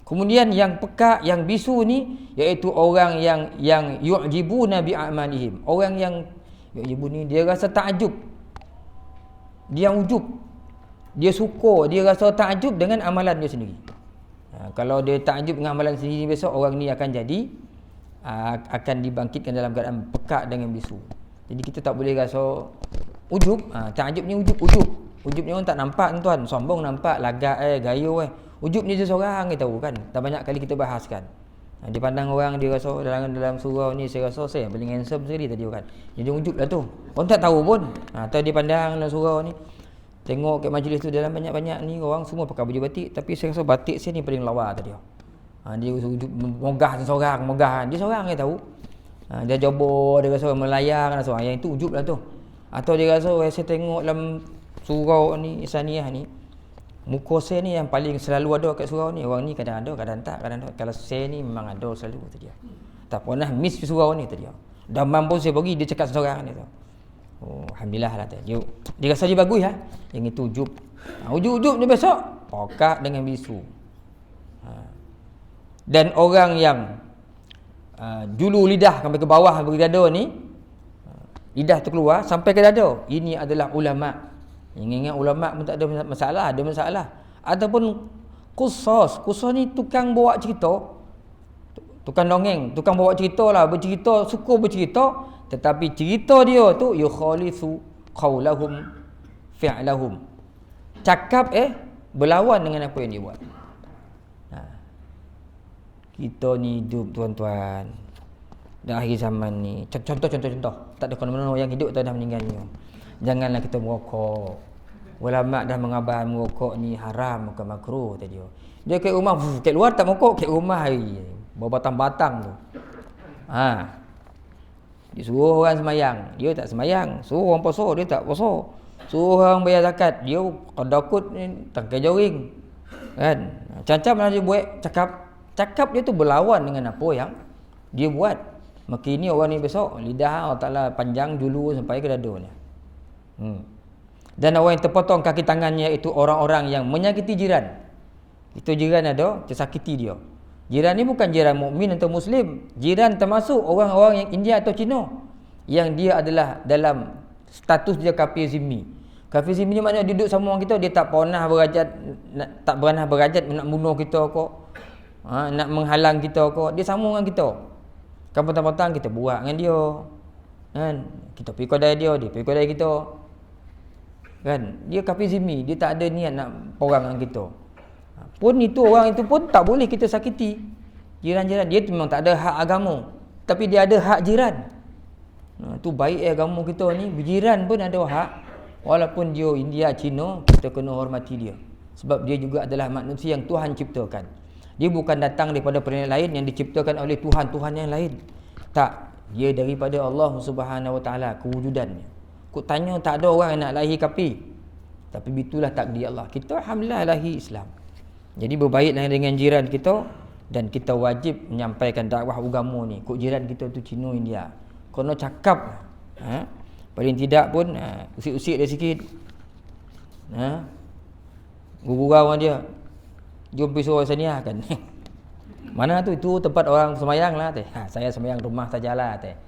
Kemudian yang pekak, yang bisu ni, iaitu orang yang yu'jibuna bi'amalihim. Orang yang yu'jibu ni, dia rasa takjub. Dia ujub, dia suka, dia rasa takjub dengan amalan dia sendiri. Kalau dia takjub dengan amalan sendiri, besok orang ni akan jadi akan dibangkitkan dalam keadaan pekak dengan bisu. Jadi kita tak boleh rasa ujub. Takjub ni ujub ni orang tak nampak tuan, sombong nampak, lagak gayo Ujub ni dia seorang kita tahu kan. Tak banyak kali kita bahaskan. Dipandang orang, dia rasa dalam surau ni saya rasa saya paling handsome sekali tadi kan. Jadi ujub lah tu. Orang tak tahu pun. Atau dipandang dalam surau ni. Tengok kat majlis tu dalam banyak-banyak ni orang semua pakai baju batik, tapi saya rasa batik saya ni paling lawa tadi. Dia ujub mogah seorang, mogah. Dia seorang dia tahu. Dia jobo, dia rasa melayang rasa yang itu ujub lah tu. Atau dia rasa saya tengok dalam surau ni Ihsaniyah ni, muka saya ni yang paling selalu ada kat surau ni. Orang ni kadang ada, kadang tak. Kalau saya ni memang ada selalu tadi. Tak pernah miss surau ni tadi. Damam pun saya pergi, dia cakap seorang ni tu. Oh, alhamdulillah lah tu. Dia rasa dia bagus lah. Yang itu ujub. Ujub ni besok pokak dengan bisu. Dan orang yang julu lidah sampai ke bawah bagi dada ni, lidah tu keluar sampai ke dada, ini adalah ulama. Ingat ulama pun tak ada masalah, ada masalah. Ataupun qusas ni tukang bawa cerita, tukang dongeng, tukang bawa cerita lah, bercerita, suka bercerita, tetapi cerita dia tu yukhalifu qaulahum fi'lahum. Cakap berlawan dengan apa yang dia buat. Kita ni hidup tuan-tuan dah akhir zaman ni. Contoh. Tak ada mana yang hidup tak dah meninggal ni. Janganlah kita merokok. ulama dah mengabar merokok ni haram bukan makruh tadi. Dia kat rumah, kat luar tak merokok, kat rumah hari bawa batang-batang tu. Dia suruh orang semayang, dia tak semayang. Suruh orang puasa, dia tak puasa. Suruh orang bayar zakat, dia kedakut ni tangkai joring. Kan? Macam-macam lah dia buat cakap dia tu berlawan dengan apa yang dia buat. Maka ini orang ni besok lidah Allah Taala panjang julu sampai ke dada ni. Dan orang yang terpotong kaki tangannya itu orang-orang yang menyakiti jiran. Itu jiran ada tersakiti dia. Jiran ni bukan jiran mukmin atau muslim. Jiran termasuk orang-orang yang India atau Cina yang dia adalah dalam status dia kafir zimmi. Kafir zimmi ni maknanya duduk sama orang kita, dia tak pernah berajat nak bunuh kita kok. Nak menghalang kita kok. Dia sama dengan kita. Kan petang-petang kita buat dengan dia. Kan? Kita pergi kedai dia pergi kedai kita. Kan? Dia kafir zimmi, dia tak ada niat nak perang dengan kita. Pun itu orang itu pun tak boleh kita sakiti. Jiran-jiran dia memang tak ada hak agama, tapi dia ada hak jiran. Tu baik agama kita ni, jiran pun ada hak. Walaupun dia India, Cina, kita kena hormati dia. Sebab dia juga adalah manusia yang Tuhan ciptakan. Dia bukan datang daripada planet lain yang diciptakan oleh Tuhan-Tuhan yang lain. Tak, dia daripada Allah Subhanahu Wa Taala kewujudannya. Kau tanya tak ada orang yang nak lahir kafir. Tapi itulah takdir Allah. Kita alhamdulillah lahir Islam. Jadi berbaiklah dengan jiran kita dan kita wajib menyampaikan dakwah agama ni. Kok jiran kita tu Cina, India. Kena cakap. Paling tidak pun usik-usik dia sikit. Gurau dengan dia. Jom pergi suruh sini kan. Mana tu? Itu tempat orang semayang lah teh. Saya semayang rumah sajalah teh.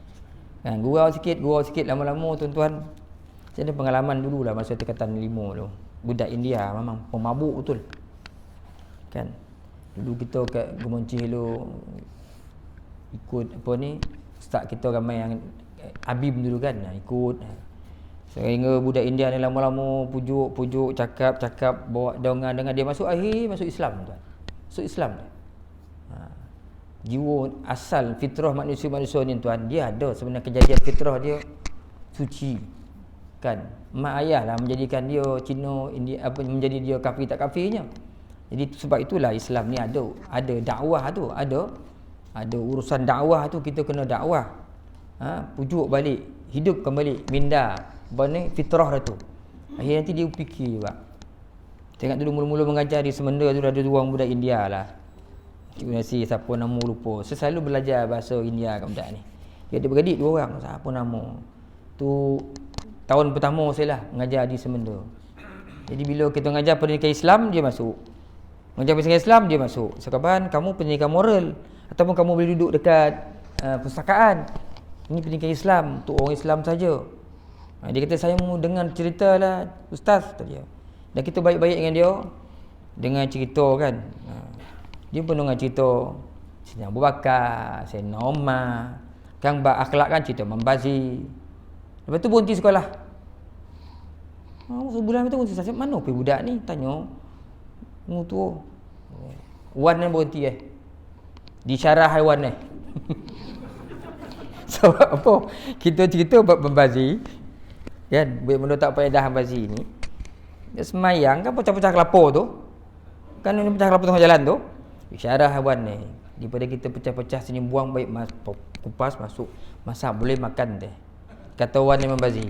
Kan gurau sikit lama-lama tuan-tuan. Saya ada pengalaman dulu lah masa tingkatan 5 tu. Budak India memang pemabuk betul. Kan dulu kita kat Gemonci dulu ikut apa ni, ustaz kita ramai yang Habib dulu kan, ikut sehingga budak India ni lama-lama pujuk cakap bawa dengan dia masuk Islam tuan. Masuk Islam tu. Jiwa asal fitrah manusia ni tuan, dia ada sebenarnya kejadian fitrah dia suci. Kan mak ayah lah menjadikan dia Cina, India apa menjadi dia kafir tak kafirnya. Jadi sebab itulah Islam ni ada dakwah tu, ada urusan dakwah tu, kita kena dakwah. Pujuk balik, hidupkan balik minda bani fitrah dia tu. Akhir nanti dia fikir juga. Tengok dulu mula-mula mengajar di Semenda tu ada dua orang budak India lah. Cik Nasi siapa nama lupa. Saya selalu belajar bahasa India kat budak ni. Dia ada beradik 2 orang, siapa nama. Tu tahun pertama saya lah mengajar di Semenda. Jadi bila kita mengajar pendidikan Islam, dia masuk. Mengajar pendidikan Islam, dia masuk. Sekarang kamu pendidikan moral ataupun kamu boleh duduk dekat pustakaan. Ini pendidikan Islam untuk orang Islam saja. Dia kata saya mau dengar cerita lah ustaz tadi. Dan kita baik-baik dengan dia dengan cerita kan. Dia pun dengar cerita Sayyidina Abu Bakar, Sayyidina Umar, kan berakhlak kan, cerita Mambazi. Lepas tu berhenti sekolah. Sebulan tu berhenti. Saya mana pergi budak ni? Tanya. Tu Wan ni berhenti di syarah haiwan ni. Sebab apa? Kita cerita bab Mambazi kan, benda tak faedah Mambazi ni. Dia semayang kan pecah-pecah kelapa tu. Kan ni pecah kelapa tengah jalan tu. Isyarah haiwan ni. Daripada kita pecah-pecah sini buang baik kupas masuk masak boleh makan teh. Kata Wan ni Mambazi.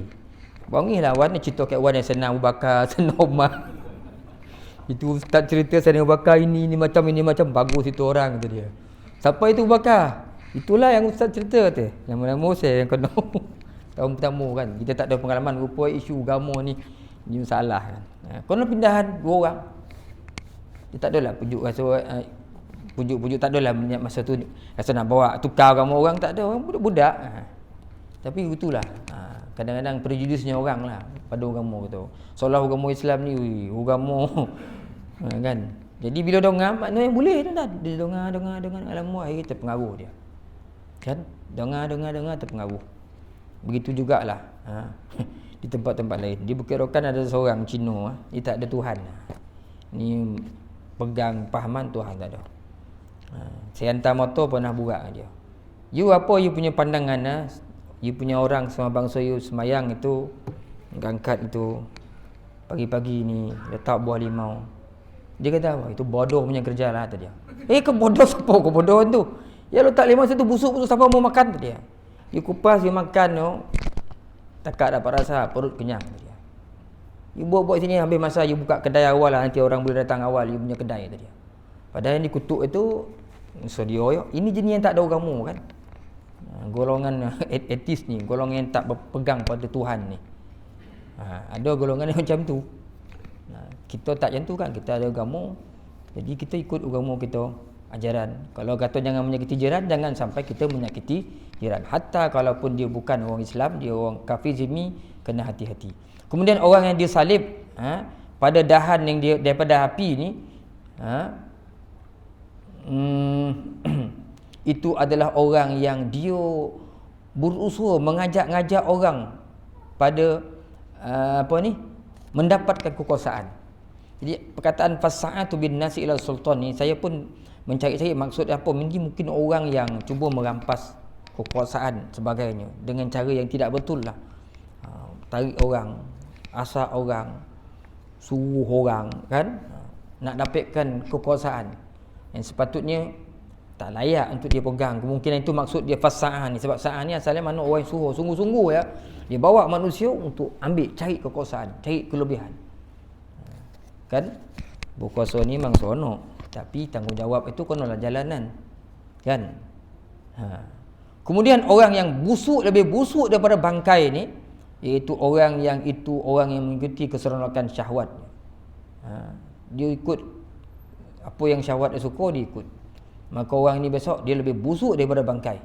Bangilah Wan ni cerita kat Wan yang senang Abu Bakar, senang Umar. Itu ustaz cerita Sayyidina Abu Bakar ini macam bagus itu orang kata dia. Siapa itu Abu Bakar? Itulah yang ustaz cerita tu. Lama-lama saya yang kena tahun pertama kan. Kita tak ada pengalaman rupa isu agama ni masalah kan. Kena pindahan 2 orang. Dia tak adalah pujuk tak adalah masa tu rasa nak bawa tukar agama orang, tak ada, orang budak-budak. Tapi itulah. Kadang-kadang prejudisnya orang lah pada agama tu. Seolah agama Islam ni agama kan. Jadi bila dengar maknanya boleh tu dah. Dia dengar lama akhirnya terpengaruh dia. Kan? Dengar terpengaruh. Begitu jugalah di tempat-tempat lain. Dia berkirakan ada seorang Cina, dia tak ada Tuhan. Ni pegang pahaman Tuhan tak ada. Saya hantar motor pernah burak dengan dia. You apa you punya pandangan you punya orang sama bangsa you semayang itu, angkat itu Pagi-pagi ni letak buah limau. Dia kata apa? Itu bodoh punya kerja lah, kata dia. Ke bodoh siapa kau bodoh tu? Ya letak limau situ busuk-busuk, siapa mau makan, kata dia. You kupas, you makan tu, takak dapat rasa, perut kenyang, kata dia. You buat-buat sini habis masa you buka kedai awal lah, nanti orang boleh datang awal you punya kedai, kata dia. Padahal yang dikutuk itu sedia. Ini jenis yang tak ada agama kan. Golongan etis ni, golongan yang tak berpegang pada Tuhan ni. Ada golongan yang macam tu. Kita tak macam tu kan, kita ada agama. Jadi kita ikut agama kita, ajaran. Kalau kata jangan menyakiti jiran, jangan sampai kita menyakiti jiran. Hatta kalaupun dia bukan orang Islam, dia orang kafir zimmi, kena hati-hati. Kemudian orang yang dia salib pada dahan yang dia daripada api ni, itu adalah orang yang dia berusaha mengajak-ngajak orang pada mendapatkan kekuasaan. Jadi perkataan fasa'atu bin nasi ila sultan ni, saya pun mencari-cari maksud apa. Mungkin orang yang cuba merampas kekuasaan sebagainya dengan cara yang tidak betul lah. Tarik orang, asal orang, suruh orang kan, nak dapatkan kekuasaan yang sepatutnya tak layak untuk dia pegang. Kemungkinan itu maksud dia fasa'ah ni. Sebab sa'ah ni asalnya mana orang yang suruh, sungguh-sungguh ya, dia bawa manusia untuk ambil, cari kekuasaan, cari kelebihan. Kan berkuasa ni memang seronok, tapi tanggungjawab itu konolah jalanan kan. Kemudian orang yang busuk, lebih busuk daripada bangkai ni, iaitu orang yang mengikuti keseronokan syahwat. Dia ikut apa yang syahwat dia suka, dia ikut. Maka orang ni besok dia lebih busuk daripada bangkai.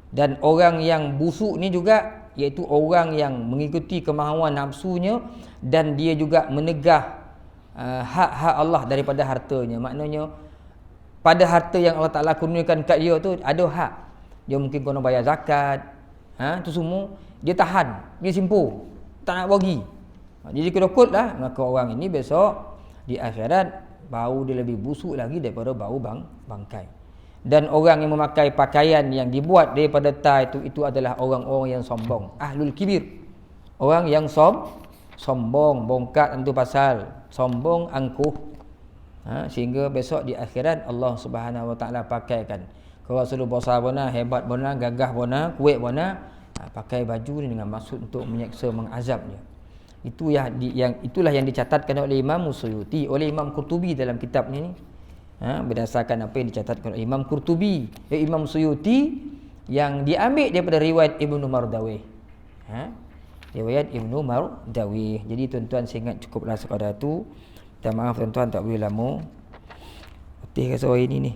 Dan orang yang busuk ni juga iaitu orang yang mengikuti kemahuan nafsunya, dan dia juga menegah hak-hak Allah daripada hartanya. Maknanya pada harta yang Allah Ta'ala kurniakan kat dia tu ada hak. Dia mungkin kena bayar zakat, tu semua dia tahan, dia simpu, tak nak bagi. Jadi kedokut lah, maka orang ini besok di akhirat bau dia lebih busuk lagi daripada bau bangkai. Dan orang yang memakai pakaian yang dibuat daripada tai itu adalah orang-orang yang sombong, ahlul kibir. Orang yang sombong, bongkak tentu pasal sombong, angkuh. Sehingga besok di akhirat Allah Subhanahu Wa Taala pakaikan. Kalau suruh besar bona, hebat bona, gagah bona, kuat bona, pakai baju ni dengan maksud untuk menyeksa, mengazabnya. Itulah yang dicatatkan oleh Imam Suyuti, oleh Imam Qurtubi dalam kitabnya ni. Berdasarkan apa yang dicatatkan oleh Imam Qurtubi, Imam Suyuti, yang diambil daripada riwayat Ibnu Mardawih. Riwayat Ibnu Mardawih. Jadi tuan-tuan, saya ingat cukuplah sekadar tu. Minta maaf tuan-tuan, tak boleh lama. Letih rasa hari ni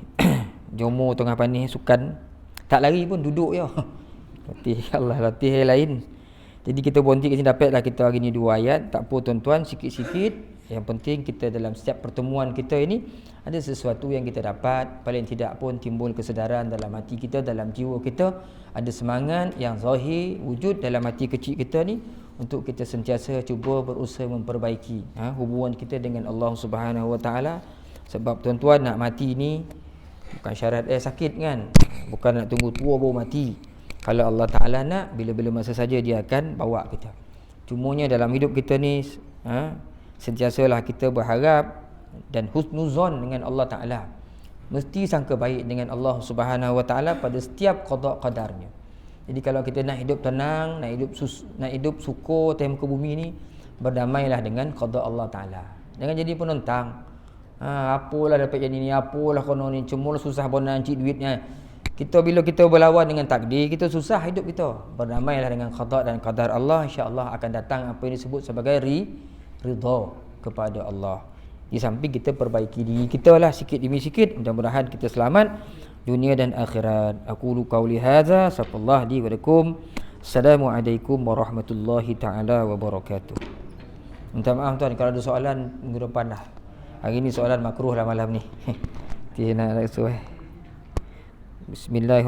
Jomo tengah panis sukan, tak lari pun, duduk je. Letih, Allah, letih yang lain. Jadi kita berhenti kat sini, dapatlah kita hari ni 2 ayat. Tak apa tuan-tuan, sikit-sikit. Yang penting kita dalam setiap pertemuan kita ini ada sesuatu yang kita dapat. Paling tidak pun timbul kesedaran dalam hati kita, dalam jiwa kita. Ada semangat yang zahir wujud dalam hati kecil kita ni, untuk kita sentiasa cuba berusaha memperbaiki hubungan kita dengan Allah Subhanahu Wa Taala. Sebab tuan-tuan, nak mati ni bukan syarat sakit kan, bukan nak tunggu tua baru mati. Kalau Allah Ta'ala nak, bila-bila masa saja dia akan bawa kita. Cumanya dalam hidup kita ni, sentiasalah kita berharap dan husnuzon dengan Allah Ta'ala. Mesti sangka baik dengan Allah Subhanahu Wa Ta'ala pada setiap qada qadarnya. Jadi kalau kita nak hidup tenang, nak hidup syukur atas muka bumi ni, berdamailah dengan qada Allah Ta'ala. Jangan jadi penentang. Apalah dapat jadi ni, apalah kono ni, cuma susah bona cik duitnya. Bila kita berlawan dengan takdir, kita susah hidup kita. Berdamailah dengan qada dan qadar Allah, insya-Allah akan datang apa yang disebut sebagai ridha kepada Allah. Di samping kita perbaiki diri kita lah sikit demi sikit, mudah-mudahan kita selamat dunia dan akhirat. Aqulu qauli hadza, sallallahu li wa lakum. Assalamualaikum warahmatullahi taala wabarakatuh. Minta maaf tuan kalau ada soalan minggu depan lah. Hari ni soalan makruh lah malam ni. Tidak nak rasa. Bismillah.